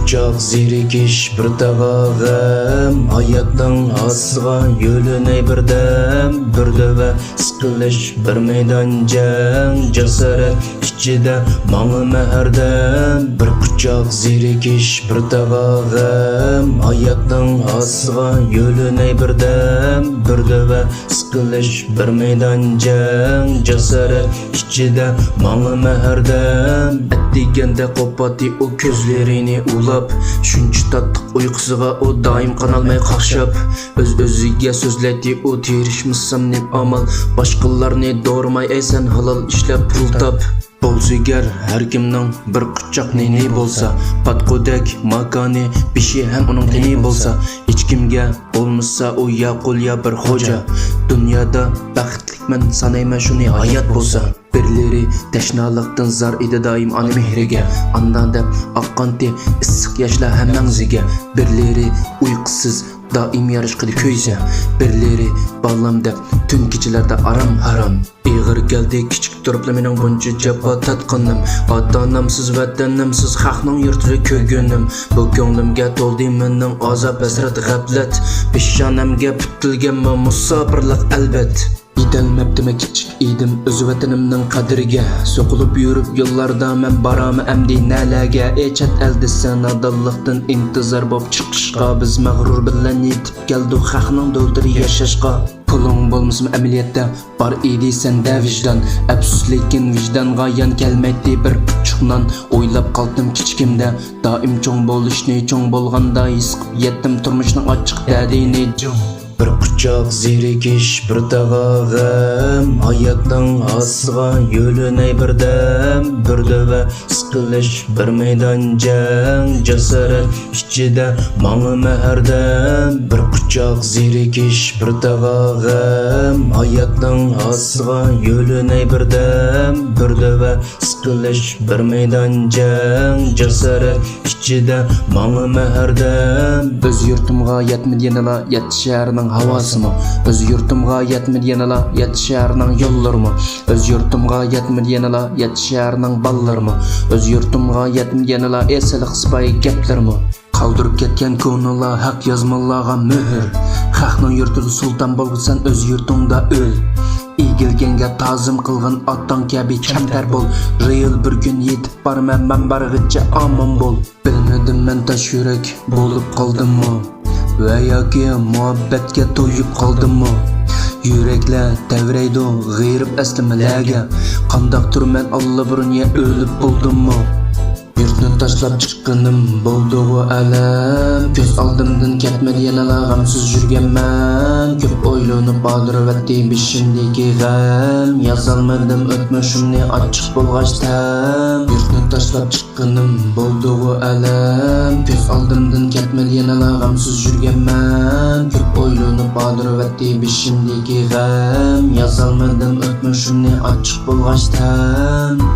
quchoq zerikish bir tag'ag'im hayotning asıga yo'linay birdam bir dova siqilish bir maydon jang jasorat ichida ma'luma hardam bir quchoq zerikish bir tag'ag'im hayotning asıga yo'linay birdam bir dova siqilish bir maydon jang jasorat ichida ma'luma hardam deganda qopati o ko'zlarini ulab shuncha tattiq uyqusiga o doim qonolmay qaqshab o'z-o'ziga so'zlaydi o terishmisam neb amal boshqalarni do'rmay aysan halol ishlab pul top bo'lsa gar har kimning bir quchoq ne bo'lsa patqodak makoni bishi ham uning teni bo'lsa hech kimga bo'lmasa u ya qul ya bir xo'ja dunyoda baxtlikman sanayman shuni hayot bo'lsa birleri tashnalikdan zar edi doim ona mehriga andan deb oqqanti issiq yoshlar hammangziga birleri uyqusiz doim yarish qilib ko'ysa birleri ballam deb tun kechalarda aram haram ig'ir keldi kichik turibla mening buncha jafo tatqinim ota-onamsiz vatanimsiz xalqning yurtida ko'rganim bu ko'nglimga to'ldi mening azob hasrat g'aflat peshonamga putilgan musofirlik albat Gidilmabdimi kichik edim o'z vatanimning qadriga so'qilib yurib yo'llarda men borami amdi nalaga chet elda sanadallikdan intizor bo'lib chiqishqa biz mag'rur bilan yetib keldik xalqning do'ldiri yashashqa puling bo'lmasmi amaliyotda bor edi senda vijdon afsus lekin vijdonga yon kelmaydi bir puchuqdan o'ylab qoldim kichikimda doim cho'ng bo'lishni cho'ng bo'lganda his qilib yetdim turmushning ochiq dadini bir quchoq zerikish bir tag'ag'im hayotning asıga yo'linay birdam bir dova siqilish bir maydon jang jasorat ichida ma'luma hardam bir quchoq zerikish bir tag'ag'im hayotning asıga yo'linay birdam bir dova siqilish bir maydon jang jasorat ichida ma'luma hardam o'z yurtimga yetmadi yanala yet shaharning havasımı öz yurtumga yetmedi yanala yet shaharning yo'llarimi öz yurtumga yetmedi yanala yet shaharning ballarimi öz yurtumga yetmedi yanala esalik sipoy gaplarimi qoldirib ketgan ko'ngillar haq yozmalarga mehr xalqning yurtida sulton bo'lsan öz yurtingda o'l egilganga ta'zim qilgan otang kabi kamtar bo'l real bir kun yetib borman men borg'icha omon bo'l bilmadim men tash yurak bo'lib qoldimmi va yoki muhabbatga to'yib qoldimmi yuraklar tavraydi g'ayrib aslimalarga qandoq turman allaburun ya o'lib bo'ldimmi yurtni tashlab chiqqanim bo'ldi u alam ko'z oldimdan ketmadi yanala g'amsiz yurganman ko'p o'ylanib oldirvatdi beshimdagi g'am yozolmadim o'tmishimni ochiq bo'lg'achdan yurtni tashlab chiqqanim bo'ldi u alam ko'z oldimdan ketmadi yanala g'amsiz yurganman ko'p o'ylanib oldirvatdi beshimdagi g'am yozolmadim o'tmishimni ochiq bo'lg'achdan